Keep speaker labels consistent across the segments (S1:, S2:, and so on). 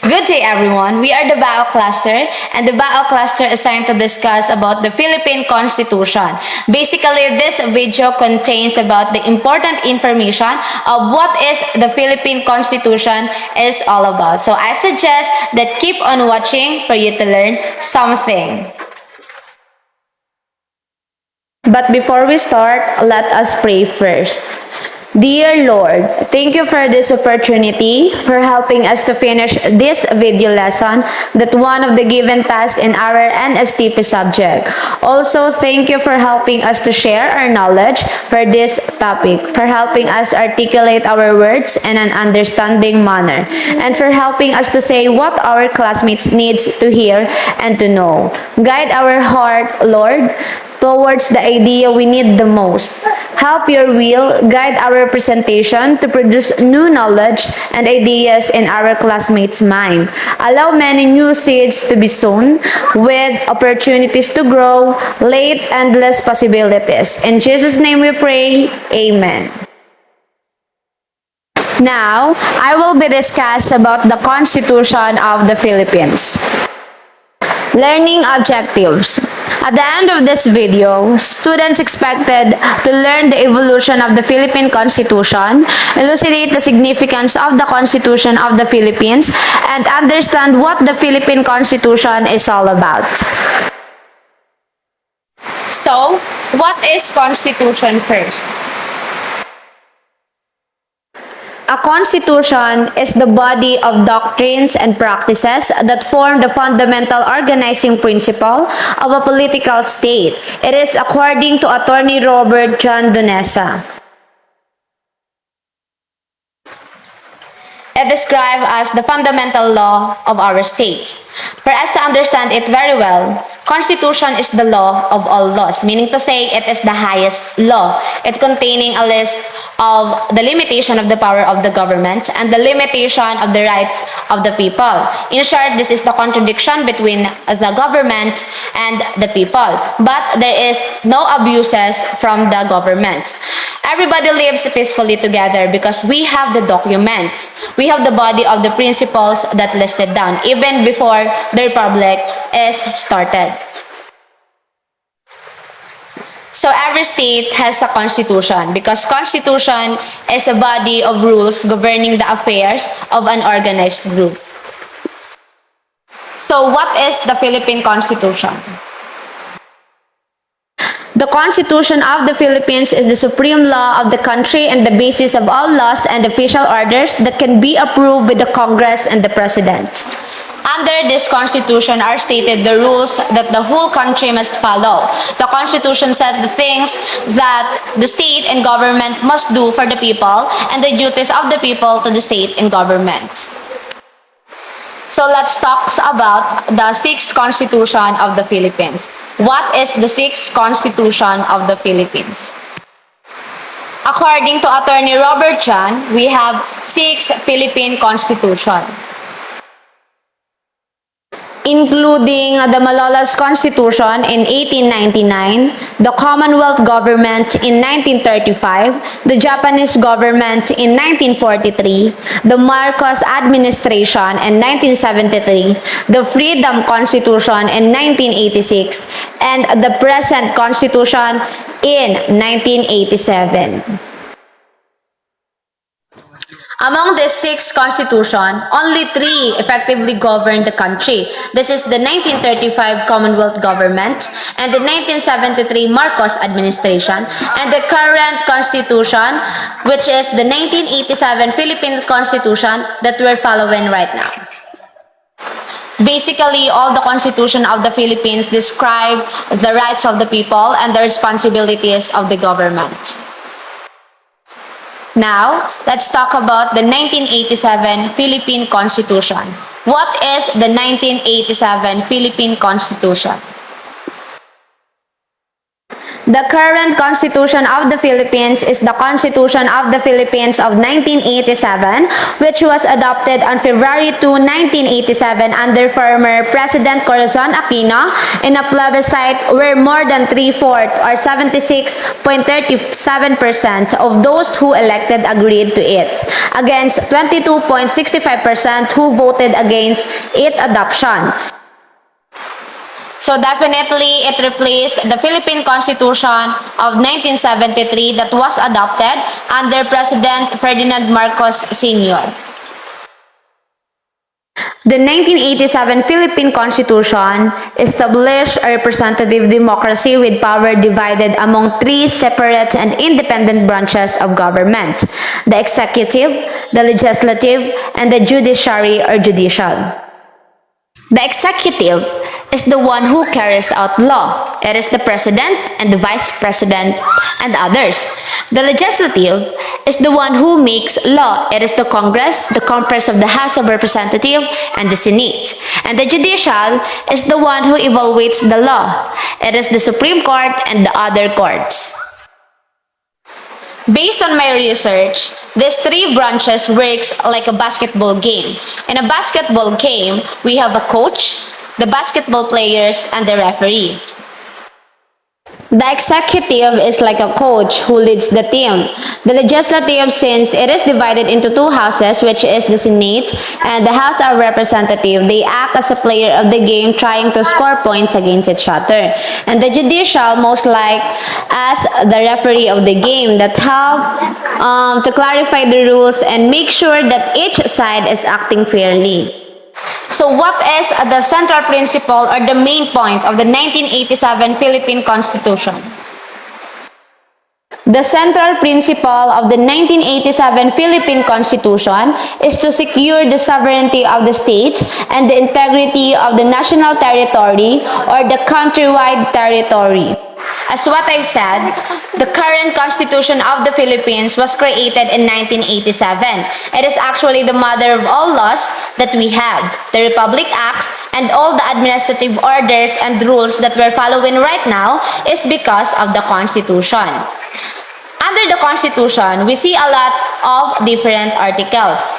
S1: Good day everyone, we are the Bao Cluster and the Bao Cluster assigned to discuss about the Philippine Constitution. Basically, this video contains about the important information of what is the Philippine Constitution is all about. So I suggest that keep on watching for you to learn something. But before we start, let us pray first. Dear Lord, thank you for this opportunity, for helping us to finish this video lesson, that one of the given tasks in our NSTP subject. Also, thank you for helping us to share our knowledge for this topic, for helping us articulate our words in an understanding manner, and for helping us to say what our classmates needs to hear and to know. Guide our heart, Lord, towards the idea we need the most. Help your will guide our presentation to produce new knowledge and ideas in our classmates' mind. Allow many new seeds to be sown with opportunities to grow, late endless possibilities. In Jesus' name we pray, Amen. Now, I will be discuss about the Constitution of the Philippines. Learning objectives. At the end of this video, students expected to learn the evolution of the Philippine Constitution, elucidate the significance of the Constitution of the Philippines, and understand what the Philippine Constitution is all about. So, what is Constitution first? A constitution is the body of doctrines and practices that form the fundamental organizing principle of a political state. It is according to Attorney Robert John Donesa. It describes as the fundamental law of our state. For us to understand it very well, Constitution is the law of all laws, meaning to say it is the highest law. It containing a list of the limitation of the power of the government and the limitation of the rights of the people. In short, this is the contradiction between the government and the people. But there is no abuses from the government. Everybody lives peacefully together because we have the documents. We have the body of the principles that listed down, even before the republic is started. So every state has a constitution because constitution is a body of rules governing the affairs of an organized group. So what is the Philippine Constitution? The Constitution of the Philippines is the supreme law of the country and the basis of all laws and official orders that can be approved by the Congress and the President. Under this Constitution are stated the rules that the whole country must follow. The Constitution said the things that the state and government must do for the people and the duties of the people to the state and government. So let's talk about the 6th Constitution of the Philippines. What is the 6th Constitution of the Philippines? According to Attorney Robert Chan, we have 6 Philippine Constitution, including the Malolos Constitution in 1899, the Commonwealth Government in 1935, the Japanese Government in 1943, the Marcos Administration in 1973, the Freedom Constitution in 1986, and the present Constitution in 1987. Among the 6 constitution, only 3 effectively govern the country. This is the 1935 Commonwealth Government and the 1973 Marcos Administration and the current constitution, which is the 1987 Philippine Constitution that we're following right now. Basically, all the constitution of the Philippines describe the rights of the people and the responsibilities of the government. Now, let's talk about the 1987 Philippine Constitution. What is the 1987 Philippine Constitution? The current Constitution of the Philippines is the Constitution of the Philippines of 1987, which was adopted on February 2, 1987 under former President Corazon Aquino in a plebiscite where more than 3/4 or 76.37% of those who elected agreed to it, against 22.65% who voted against its adoption. So definitely, it replaced the Philippine Constitution of 1973 that was adopted under President Ferdinand Marcos Sr. The 1987 Philippine Constitution established a representative democracy with power divided among three separate and independent branches of government: the executive, the legislative, and the judiciary or judicial. The executive is the one who carries out law. It is the president and the vice president and others. The legislative is the one who makes law. It is the Congress, the comprised of the House of Representatives and the Senate. And the judicial is the one who evaluates the law. It is the Supreme Court and the other courts. Based on my research, these three branches works like a basketball game. In a basketball game, we have a coach, the basketball players, and the referee. The executive is like a coach who leads the team. The legislative, since it is divided into two houses, which is the Senate and the House of Representatives, they act as a player of the game trying to score points against each other. And the judicial, most like as the referee of the game that help to clarify the rules and make sure that each side is acting fairly. So what is the central principle or the main point of the 1987 Philippine Constitution? The central principle of the 1987 Philippine Constitution is to secure the sovereignty of the state and the integrity of the national territory or the countrywide territory. As what I've said, the current Constitution of the Philippines was created in 1987. It is actually the mother of all laws that we had, the Republic Acts, and all the administrative orders and rules that we're following right now is because of the Constitution. Under the Constitution, we see a lot of different articles.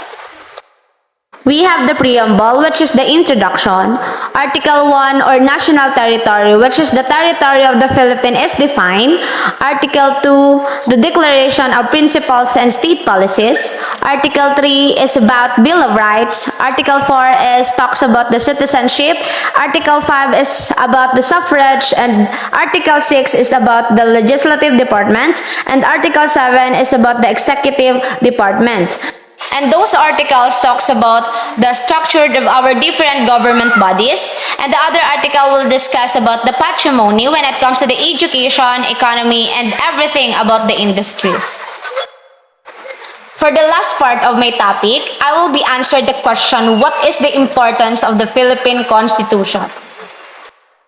S1: We have the preamble, which is the introduction. Article 1, or national territory, which is the territory of the Philippines, is defined. Article 2, the declaration of principles and state policies. Article 3 is about Bill of Rights. Article 4 talks about the citizenship. Article 5 is about the suffrage, and Article 6 is about the legislative department, and Article 7 is about the executive department. And those articles talks about the structure of our different government bodies, and the other article will discuss about the patrimony when it comes to the education, economy, and everything about the industries. For the last part of my topic, I will be answering the question, what is the importance of the Philippine Constitution?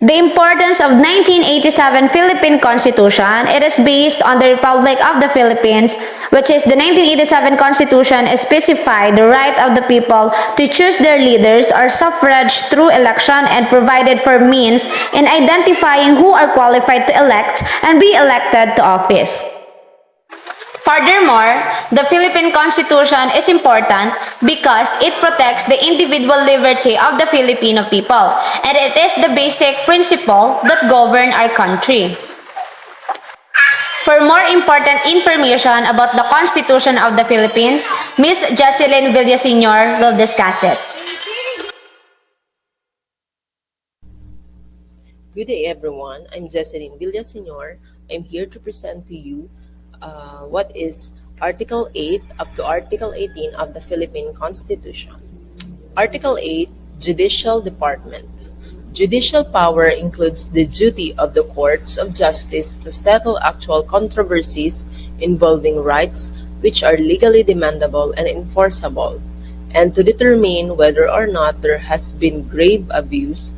S1: The importance of 1987 Philippine Constitution, it is based on the Republic of the Philippines, which is the 1987 Constitution specified the right of the people to choose their leaders or suffrage through election and provided for means in identifying who are qualified to elect and be elected to office. Furthermore, the Philippine Constitution is important because it protects the individual liberty of the Filipino people, and it is the basic principle that govern our country. For more important information about the Constitution of the Philippines, Ms. Jocelyn Villaseñor will discuss it.
S2: Good day everyone, I'm Jocelyn Villaseñor. I'm here to present to you what is Article 8 up to Article 18 of the Philippine Constitution. Article 8, Judicial Department. Judicial power includes the duty of the courts of justice to settle actual controversies involving rights which are legally demandable and enforceable, and to determine whether or not there has been grave abuse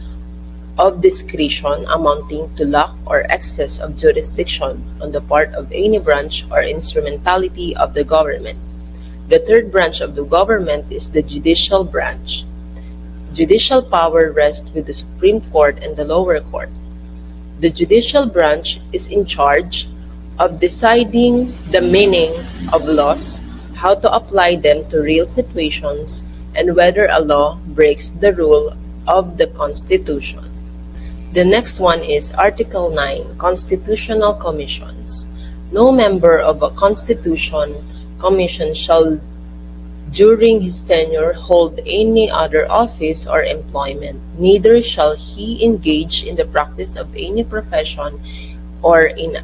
S2: of discretion amounting to lack or excess of jurisdiction on the part of any branch or instrumentality of the government. The third branch of the government is the judicial branch. Judicial power rests with the Supreme Court and the lower court. The judicial branch is in charge of deciding the meaning of laws, how to apply them to real situations, and whether a law breaks the rule of the Constitution. The next one is Article 9, Constitutional Commissions. No member of a Constitution Commission shall, during his tenure, hold any other office or employment, neither shall he engage in the practice of any profession or in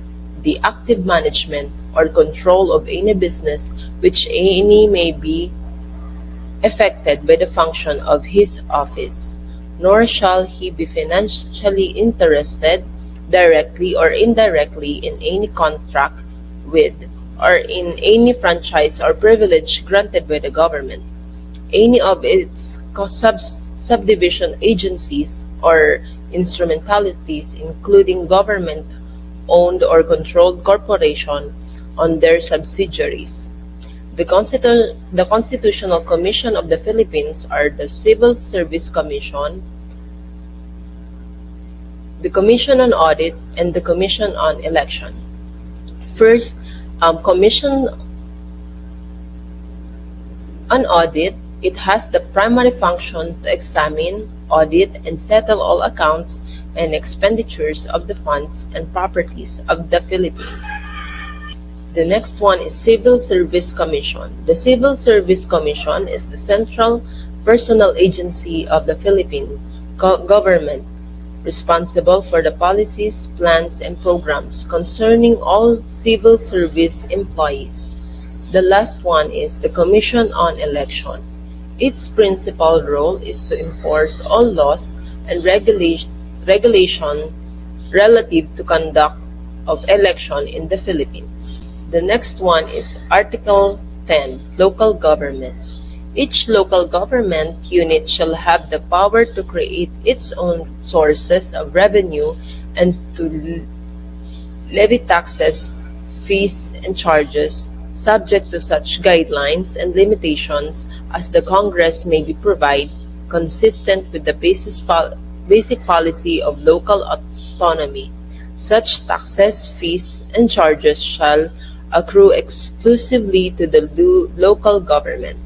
S2: the active management or control of any business which any may be affected by the function of his office, nor shall he be financially interested, directly or indirectly, in any contract with or in any franchise or privilege granted by the government, any of its subdivision agencies or instrumentalities, including government-owned or controlled corporation, on their subsidiaries. The Constitutional Commission of the Philippines are the Civil Service Commission, the Commission on Audit, and the Commission on Election. First, Commission on Audit. It has the primary function to examine, audit, and settle all accounts and expenditures of the funds and properties of the Philippines. The next one is Civil Service Commission. The Civil Service Commission is the central personnel agency of the Philippine government, responsible for the policies, plans, and programs concerning all civil service employees. The last one is the Commission on Election. Its principal role is to enforce all laws and regulation relative to conduct of election in the Philippines. The next one is Article 10, Local Government. Each local government unit shall have the power to create its own sources of revenue and to levy taxes, fees, and charges, subject to such guidelines and limitations as the Congress may be provide, consistent with the basic policy of local autonomy. Such taxes, fees, and charges shall accrue exclusively to the local government.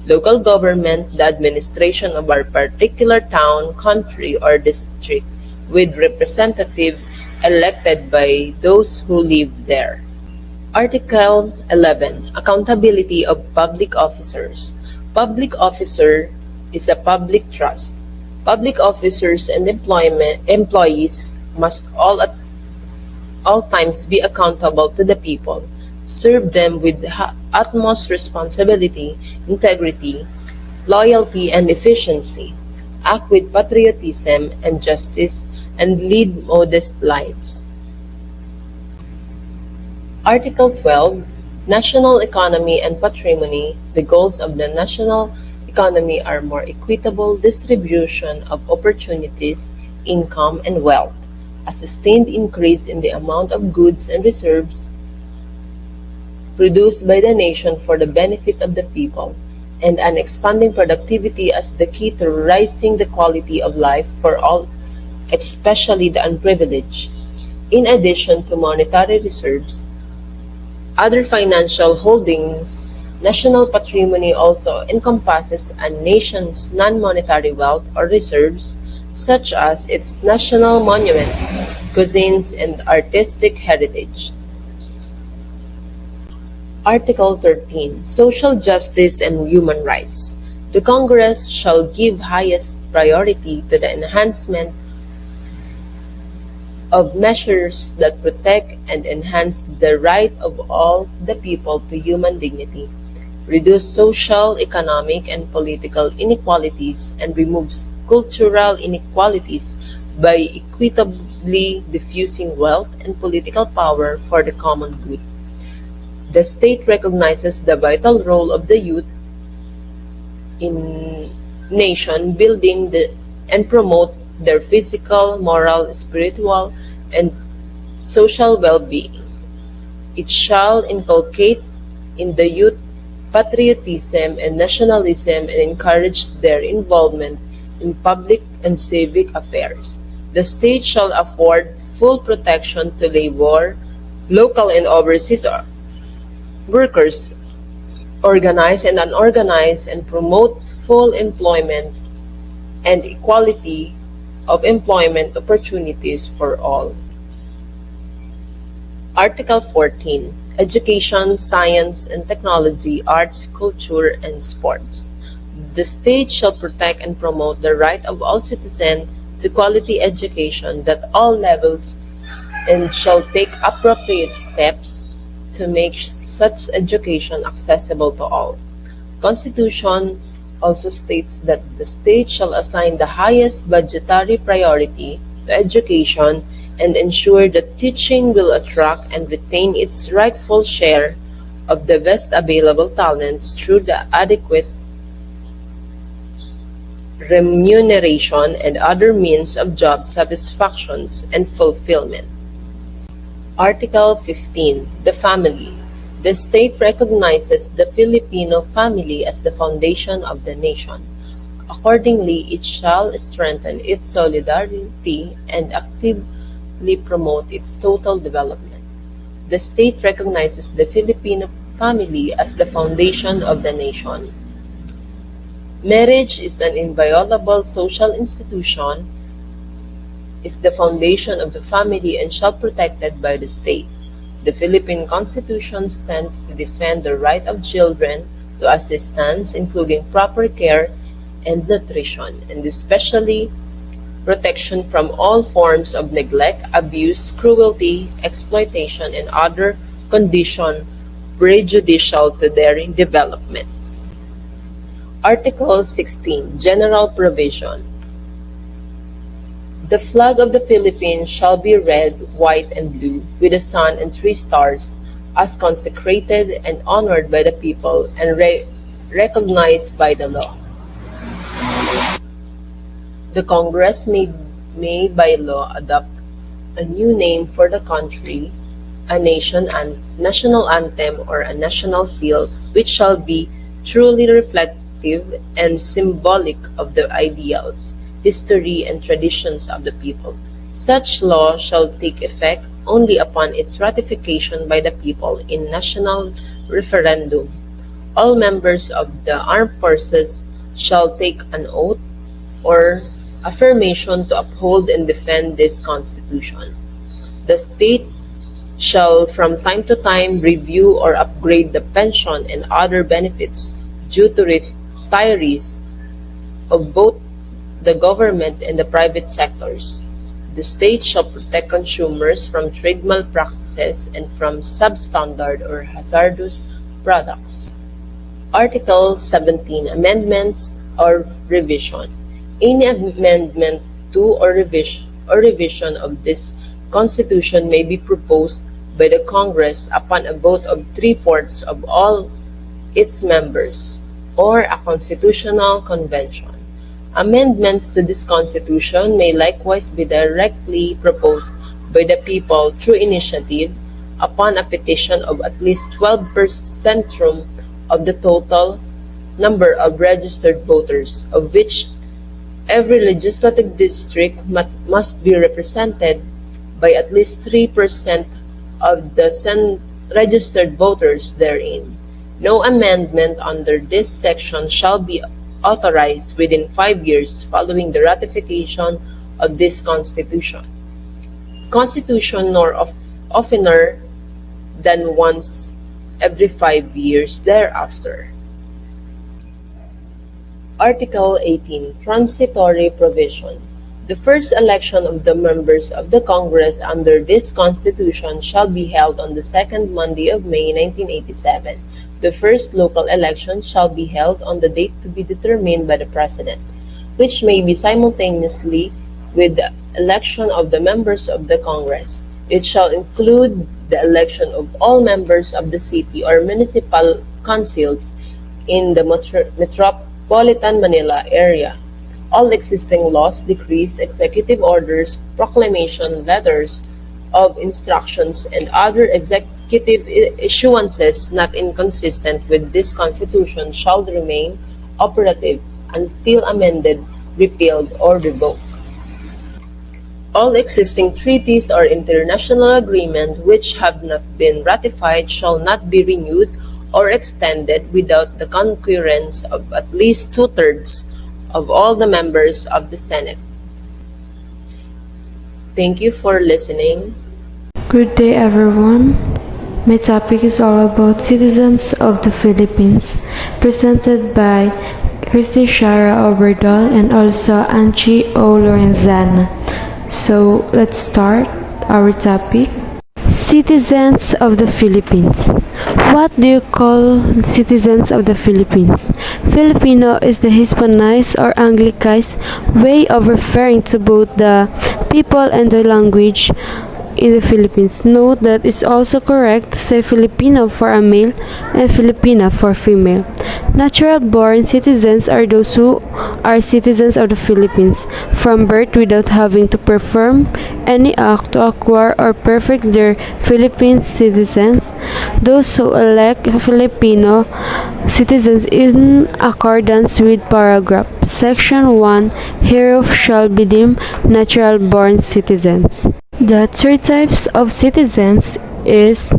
S2: Local government, the administration of a particular town, country, or district with representative elected by those who live there. Article 11. Accountability of public officers. Public officer is a public trust. Public officers and employees must at all times be accountable to the people, serve them with utmost responsibility, integrity, loyalty, and efficiency, act with patriotism and justice, and lead modest lives. Article 12. National Economy and Patrimony. The goals of the national economy are more equitable distribution of opportunities, income, and wealth, a sustained increase in the amount of goods and reserves produced by the nation for the benefit of the people, and an expanding productivity as the key to raising the quality of life for all, especially the unprivileged. In addition to monetary reserves, other financial holdings, national patrimony also encompasses a nation's non-monetary wealth or reserves, such as its national monuments, cuisines, and artistic heritage. Article 13. Social Justice and Human Rights. The Congress shall give highest priority to the enhancement of measures that protect and enhance the right of all the people to human dignity, reduce social, economic, and political inequalities, and removes cultural inequalities by equitably diffusing wealth and political power for the common good. The state recognizes the vital role of the youth in nation building and promote their physical, moral, spiritual, and social well-being. It shall inculcate in the youth patriotism and nationalism and encourage their involvement in public and civic affairs. The state shall afford full protection to labor, local and overseas workers, organized and unorganized, and promote full employment and equality of employment opportunities for all. Article 14. Education, Science and Technology, Arts, Culture, and Sports. The state shall protect and promote the right of all citizens to quality education at all levels and shall take appropriate steps to make such education accessible to all. Constitution also states that the state shall assign the highest budgetary priority to education and ensure that teaching will attract and retain its rightful share of the best available talents through the adequate remuneration and other means of job satisfactions and fulfillment. Article 15. The Family. The state recognizes the Filipino family as the foundation of the nation. Accordingly, it shall strengthen its solidarity and actively promote its total development. The state recognizes the Filipino family as the foundation of the nation. Marriage is an inviolable social institution, is the foundation of the family and shall be protected by the state. The Philippine Constitution stands to defend the right of children to assistance, including proper care and nutrition, and especially protection from all forms of neglect, abuse, cruelty, exploitation, and other conditions prejudicial to their development. Article 16. General Provision. The flag of the Philippines shall be red, white, and blue, with a sun and 3 stars, as consecrated and honored by the people and recognized by the law. The Congress may by law adopt a new name for the country, a national anthem, or a national seal, which shall be truly reflective and symbolic of the ideals, history, and traditions of the people. Such law shall take effect only upon its ratification by the people in national referendum. All members of the armed forces shall take an oath or affirmation to uphold and defend this Constitution. The state shall from time to time review or upgrade the pension and other benefits due to retirees of both the government and the private sectors. The state shall protect consumers from trade malpractices and from substandard or hazardous products. Article 17. Amendments or revision. Any amendment to or revision of this Constitution may be proposed by the Congress upon a vote of 3/4 of all its members, or a constitutional convention. Amendments to this Constitution may likewise be directly proposed by the people through initiative upon a petition of at least 12% of the total number of registered voters, of which every legislative district must be represented by at least 3% of the registered voters therein. No amendment under this section shall be authorized within 5 years following the ratification of this Constitution, nor oftener than once every 5 years thereafter. Article 18. Transitory Provision. The first election of the members of the Congress under this Constitution shall be held on the second Monday of May 1987. The first local election shall be held on the date to be determined by the President, which may be simultaneously with the election of the members of the Congress. It shall include the election of all members of the city or municipal councils in the Metropolitan Manila area. all existing laws, decrees, executive orders, proclamation, letters of instructions, and other executive issuances not inconsistent with this Constitution shall remain operative until amended, repealed, or revoked. All existing treaties or international agreements which have not been ratified shall not be renewed or extended without the concurrence of at least two-thirds of all the members of the Senate. Thank you for listening.
S3: Good day, everyone. My topic is all about citizens of the Philippines, presented by Christy Shara Oberdol and also Anchi O. Lorenzana. So let's start our topic. Citizens of the Philippines. What do you call citizens of the Philippines? Filipino is the Hispanized or Anglicized way of referring to both the people and the language in the Philippines. Note that it's also correct to say Filipino for a male and Filipina for female. Natural-born citizens are those who are citizens of the Philippines from birth without having to perform any act to acquire or perfect their Philippine citizens. Those who elect Filipino citizens in accordance with paragraph Section 1 hereof shall be deemed natural-born citizens. The three types of citizens is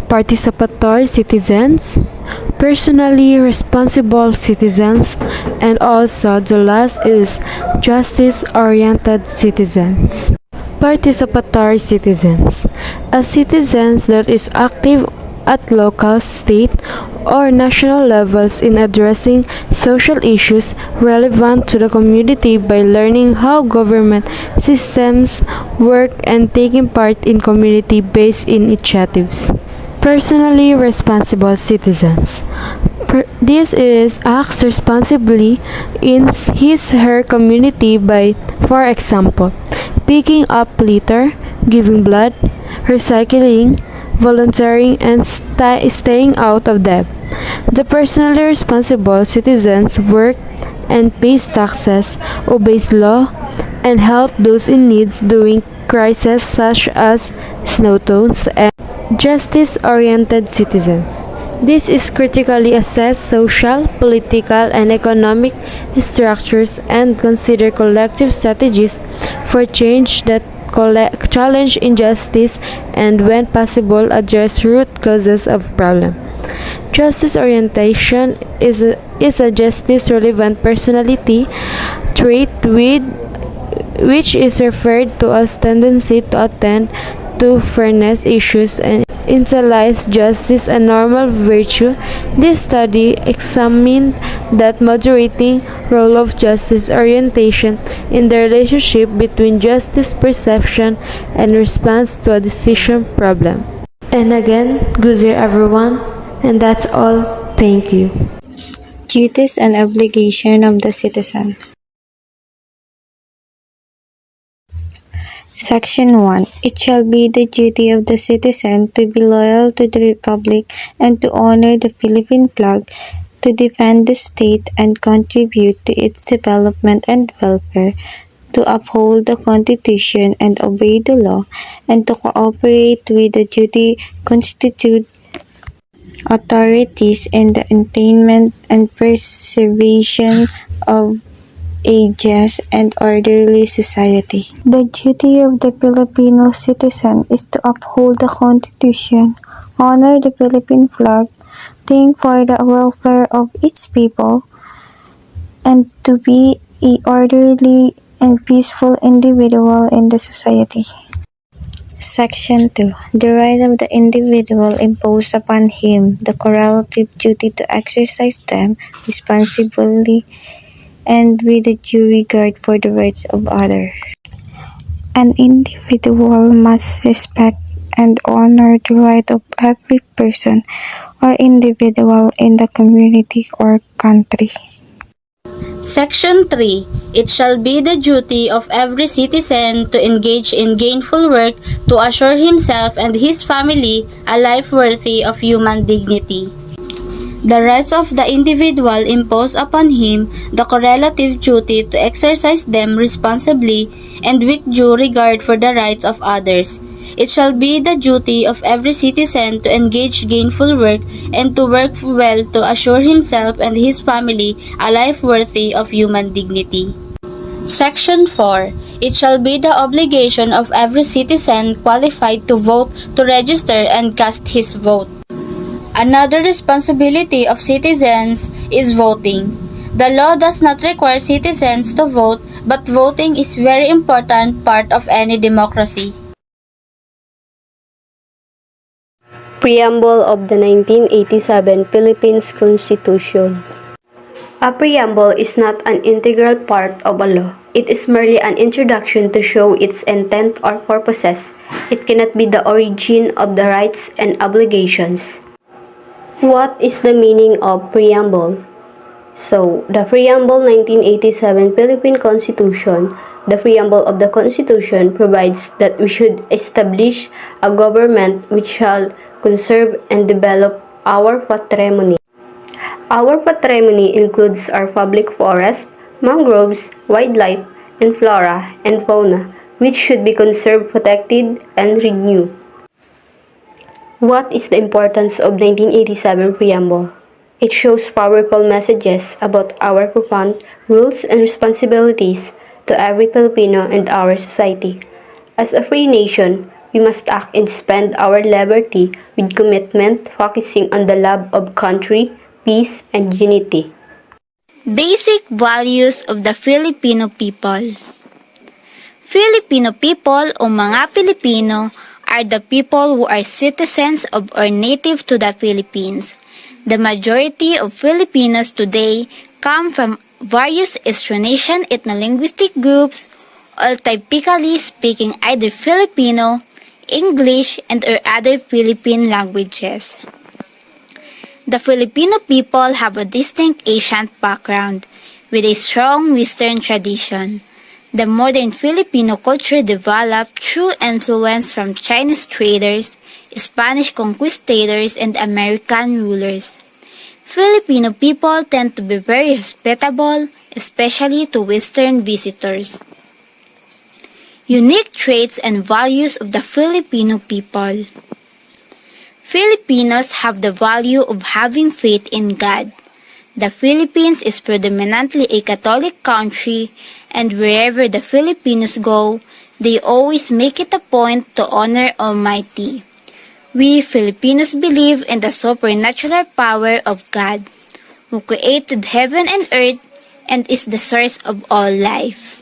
S3: participatory citizens, personally responsible citizens, and also the last is justice-oriented citizens. Participatory citizens. A citizen that is active at local, state, or national levels in addressing social issues relevant to the community by learning how government systems work and taking part in community-based initiatives. Personally responsible citizens. This is acts responsibly in his/her community by, for example, picking up litter, giving blood, recycling, volunteering, and staying out of debt. The personally responsible citizens work and pays taxes, obeys law, and help those in need during crises such as snowstorms, and justice-oriented citizens. This is critically assess social, political, and economic structures and consider collective strategies for change that challenge injustice and, when possible, address root causes of problem. Justice orientation is a justice-relevant personality trait which is referred to as tendency to attend to fairness issues and internalize justice a normal virtue. This study examined that moderating role of justice orientation in the relationship between justice perception and response to a decision problem. And again, good day everyone, and that's all. Thank you.
S4: Duties and obligation of the citizen. Section 1. It shall be the duty of the citizen to be loyal to the Republic and to honor the Philippine flag, to defend the state and contribute to its development and welfare, to uphold the Constitution and obey the law, and to cooperate with the duty constituted authorities in the attainment and preservation of a just and orderly society. The duty of the Filipino citizen is to uphold the Constitution, honor the Philippine flag, think for the welfare of its people, and to be a orderly and peaceful individual in the society. Section 2. The right of the individual imposed upon him the correlative duty to exercise them responsibly and with a due regard for the rights of others. An individual must respect and honor the right of every person or individual in the community or country.
S5: Section 3. It shall be the duty of every citizen to engage in gainful work to assure himself and his family a life worthy of human dignity. The rights of the individual impose upon him the correlative duty to exercise them responsibly and with due regard for the rights of others. It shall be the duty of every citizen to engage gainful work and to work well to assure himself and his family a life worthy of human dignity. Section 4. It shall be the obligation of every citizen qualified to vote to register and cast his vote. Another responsibility of citizens is voting. The law does not require citizens to vote, but voting is a very important part of any democracy.
S6: Preamble of the 1987 Philippines Constitution. A preamble is not an integral part of a law. It is merely an introduction to show its intent or purposes. It cannot be the origin of the rights and obligations. What is the meaning of preamble? So, the Preamble 1987 Philippine Constitution, the preamble of the Constitution provides that we should establish a government which shall conserve and develop our patrimony. Our patrimony includes our public forests, mangroves, wildlife, and flora and fauna, which should be conserved, protected, and renewed. What is the importance of 1987 Preamble? It shows powerful messages about our profound rules and responsibilities to every Filipino and our society. As a free nation, we must act and spend our liberty with commitment, focusing on the love of country, peace, and unity.
S5: Basic values of the Filipino people. Filipino people o mga Pilipino are the people who are citizens of or native to the Philippines. The majority of Filipinos today come from various Austronesian ethno-linguistic groups, all typically speaking either Filipino, English, and or other Philippine languages. The Filipino people have a distinct Asian background with a strong Western tradition. The modern Filipino culture developed through influence from Chinese traders, Spanish conquistadors, and American rulers. Filipino people tend to be very hospitable, especially to Western visitors. Unique traits and values of the Filipino people. Filipinos have the value of having faith in God. The Philippines is predominantly a Catholic country, and wherever the Filipinos go, they always make it a point to honor Almighty. We Filipinos believe in the supernatural power of God, who created heaven and earth and is the source of all life.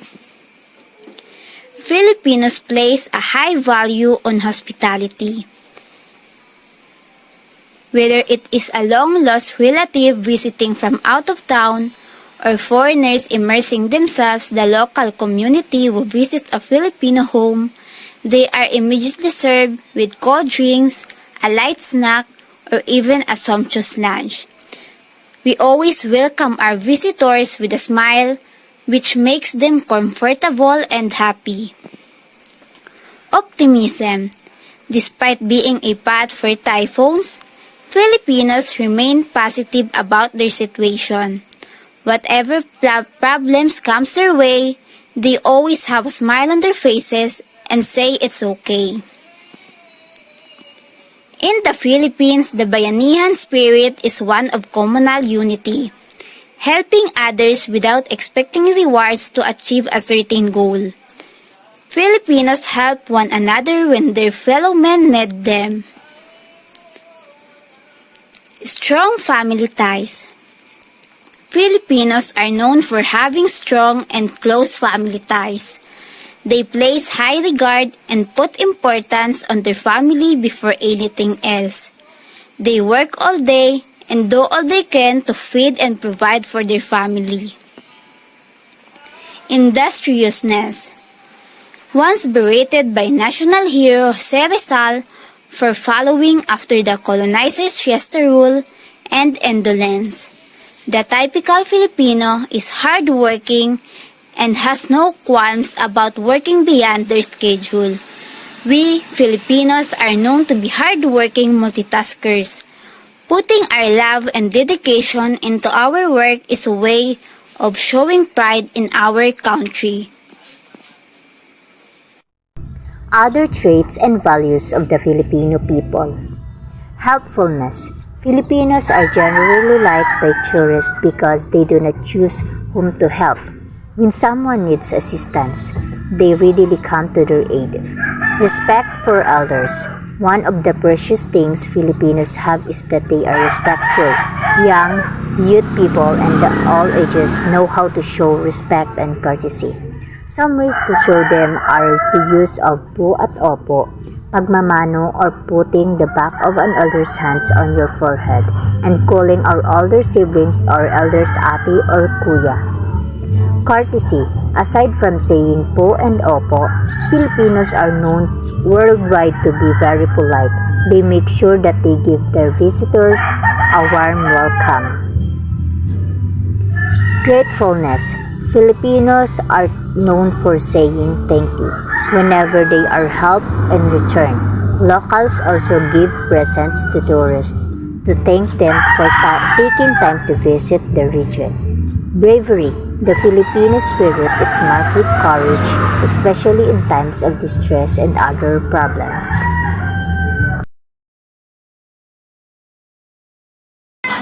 S5: Filipinos place a high value on hospitality. Whether it is a long-lost relative visiting from out of town or foreigners immersing themselves in the local community who visit a Filipino home, they are immediately served with cold drinks, a light snack, or even a sumptuous lunch. We always welcome our visitors with a smile, which makes them comfortable and happy. Optimism. Despite being a path for typhoons, Filipinos remain positive about their situation. Whatever problems comes their way, they always have a smile on their faces and say it's okay. In the Philippines, the Bayanihan spirit is one of communal unity, helping others without expecting rewards to achieve a certain goal. Filipinos help one another when their fellow men need them. Strong family ties. Filipinos are known for having strong and close family ties. They place high regard and put importance on their family before anything else. They work all day and do all they can to feed and provide for their family. Industriousness. Once berated by national hero Jose Rizal for following after the colonizers' fiesta rule and indolence. The typical Filipino is hardworking and has no qualms about working beyond their schedule. We Filipinos are known to be hardworking multitaskers. Putting our love and dedication into our work is a way of showing pride in our country.
S7: Other traits and values of the Filipino people. Helpfulness. Filipinos are generally liked by tourists because they do not choose whom to help. When someone needs assistance, they readily come to their aid. Respect for elders. One of the precious things Filipinos have is that they are respectful. Young, youth people, and all ages know how to show respect and courtesy. Some ways to show them are the use of po at opo, pagmamano or putting the back of an elder's hands on your forehead, and calling our older siblings or elders ate or kuya. Courtesy. Aside from saying po and opo, Filipinos are known worldwide to be very polite. They make sure that they give their visitors a warm welcome. Gratefulness. Filipinos are known for saying thank you whenever they are helped in return. Locals also give presents to tourists to thank them for taking time to visit the region. Bravery. The Filipino spirit is marked with courage, especially in times of distress and other problems.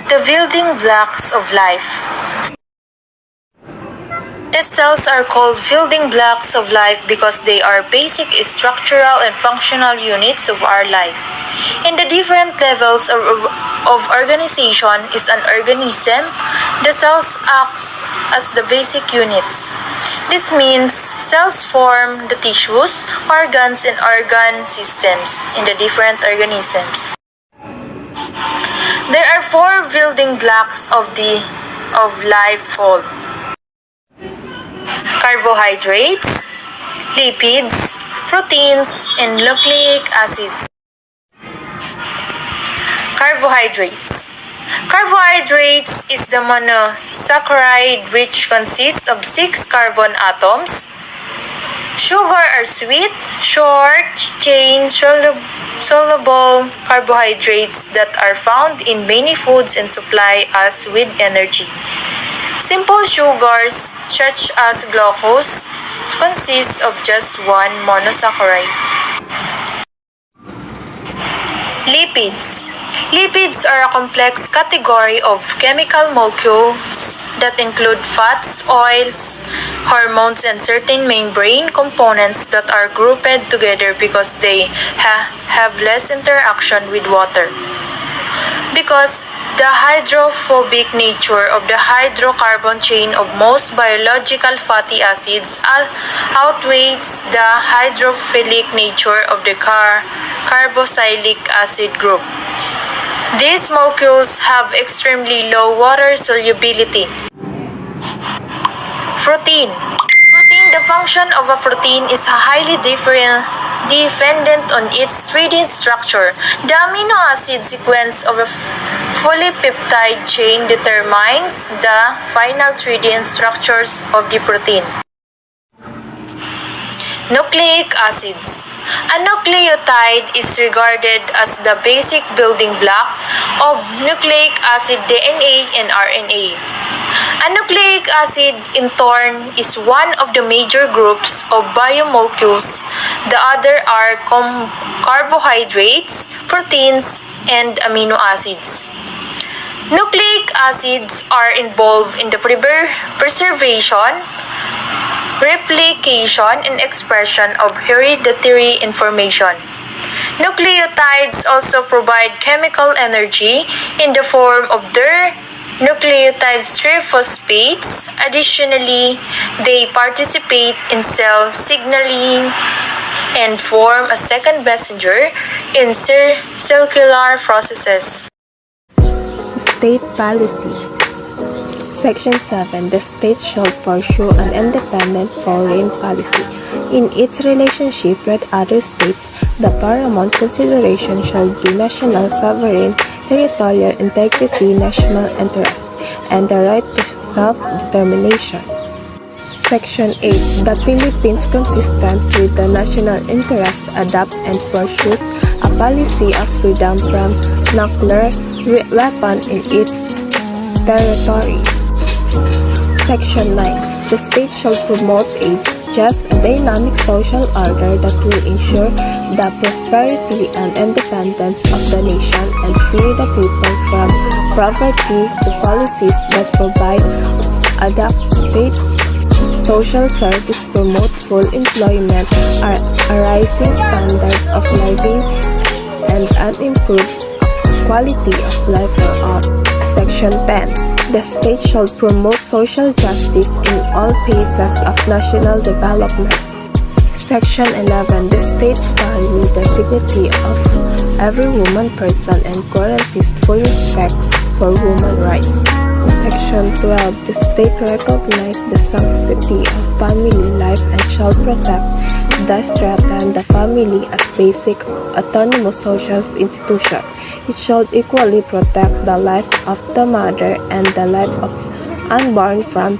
S8: The building blocks of life. The cells are called building blocks of life because they are basic structural and functional units of our life. In the different levels of organization is an organism, the cells acts as the basic units. This means cells form the tissues, organs, and organ systems in the different organisms. There are 4 building blocks of life called carbohydrates, lipids, proteins, and nucleic acids. Carbohydrates. Carbohydrates is the monosaccharide which consists of 6 carbon atoms. Sugar are sweet, short-chain, soluble carbohydrates that are found in many foods and supply us with energy. Simple sugars, such as glucose, consist of just one monosaccharide. Lipids. Lipids are a complex category of chemical molecules that include fats, oils, hormones, and certain membrane components that are grouped together because they have less interaction with water. Because the hydrophobic nature of the hydrocarbon chain of most biological fatty acids outweighs the hydrophilic nature of the carboxylic acid group. These molecules have extremely low water solubility. Protein. The function of a protein is highly dependent on its 3D structure. The amino acid sequence of a polypeptide chain determines the final 3D structures of the protein. Nucleic acids. A nucleotide is regarded as the basic building block of nucleic acid DNA and RNA. A nucleic acid, in turn, is one of the major groups of biomolecules. The other are carbohydrates, proteins, and amino acids. Nucleic acids are involved in the preservation, replication, and expression of hereditary information. Nucleotides also provide chemical energy in the form of their nucleotide triphosphates. Additionally, they participate in cell signaling and form a second messenger in circular processes.
S9: State policies. Section 7. The state shall pursue an independent foreign policy. In its relationship with other states, the paramount consideration shall be national sovereign, territorial integrity, national interest, and the right to self-determination. Section 8. The Philippines, consistent with the national interest, adopt and pursues a policy of freedom from nuclear weapon in its territory. Section 9. The state shall promote a just and dynamic social order that will ensure the prosperity and independence of the nation and free the people from poverty to policies that provide adequate social service, promote full employment, a rising standard of living, and an improved quality of life for all. Section 10. The state shall promote social justice in all phases of national development. Section 11. The states value the dignity of every woman person and guarantees full respect for women's rights. Section 12. The state recognizes the sanctity of family life and shall protect, thus strengthen the family as basic autonomous social institution. It shall equally protect the life of the mother and the life of unborn from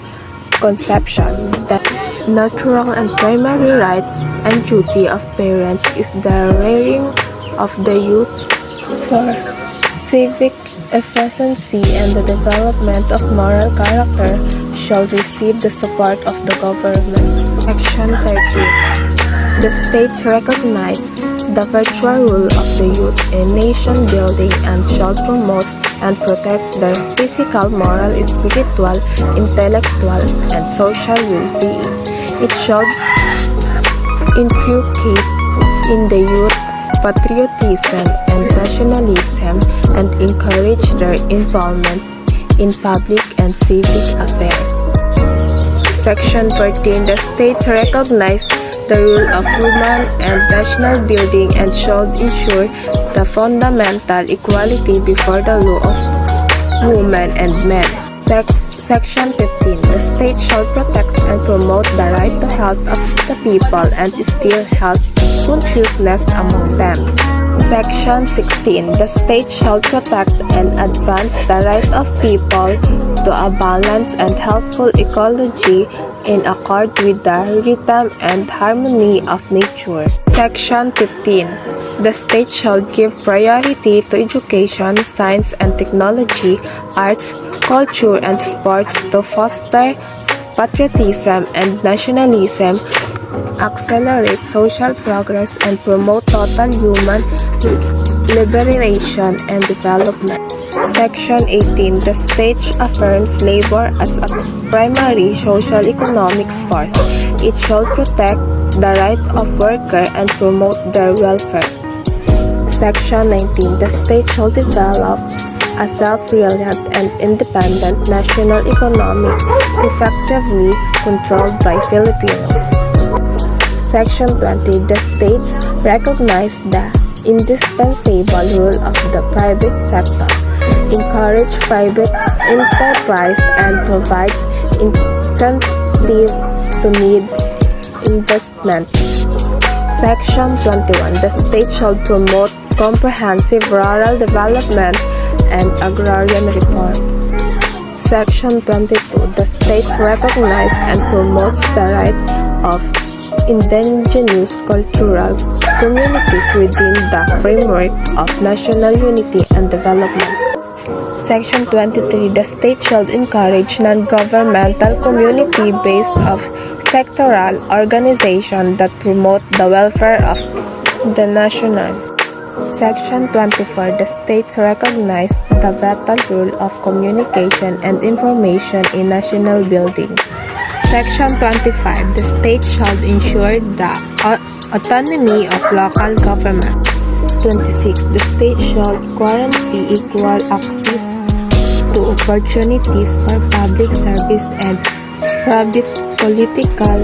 S9: conception. The natural and primary rights and duty of parents is the rearing of the youth for civic efficiency and the development of moral character shall receive the support of the government. Section 13. The states recognize the virtual role of the youth in nation building and shall promote and protect their physical, moral, spiritual, intellectual, and social well-being. It shall inculcate in the youth patriotism and nationalism and encourage their involvement in public and civic affairs. Section 14. The states recognize the rule of women and national building and shall ensure the fundamental equality before the law of women and men. Section 15. The state shall protect and promote the right to health of the people and instill health consciousness among them. Section 16. The state shall protect and advance the right of people to a balanced and healthful ecology in accord with the rhythm and harmony of nature. Section 15. The state shall give priority to education, science and technology, arts, culture and sports to foster patriotism and nationalism, accelerate social progress and promote total human liberation and development. Section 18. The state affirms labor as a primary social economic force. It shall protect the right of workers and promote their welfare. Section 19. The state shall develop a self-reliant and independent national economy effectively controlled by Filipinos. Section 20. The states recognize the indispensable role of the private sector, encourage private enterprise, and provide incentive to need investment. Section 21. The state shall promote comprehensive rural development and agrarian reform. Section 22. The states recognize and promotes the right of indigenous cultural communities within the framework of national unity and development. Section 23. The state shall encourage non-governmental community-based of sectoral organizations that promote the welfare of the nation. Section 24. The states recognize the vital role of communication and information in national building. Section 25. The state shall ensure the autonomy of local government. 26. The state shall guarantee equal access to opportunities for public service and private political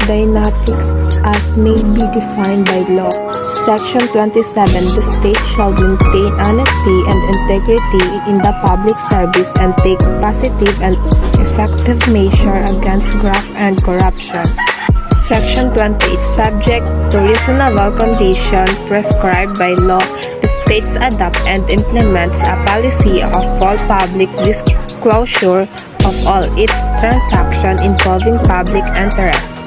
S9: dynamics as may be defined by law. Section 27. The state shall maintain honesty and integrity in the public service and take positive and effective measures against graft and corruption. Section 28. Subject to reasonable conditions prescribed by law, the states adopt and implements a policy of full public disclosure of all its transactions involving public interest.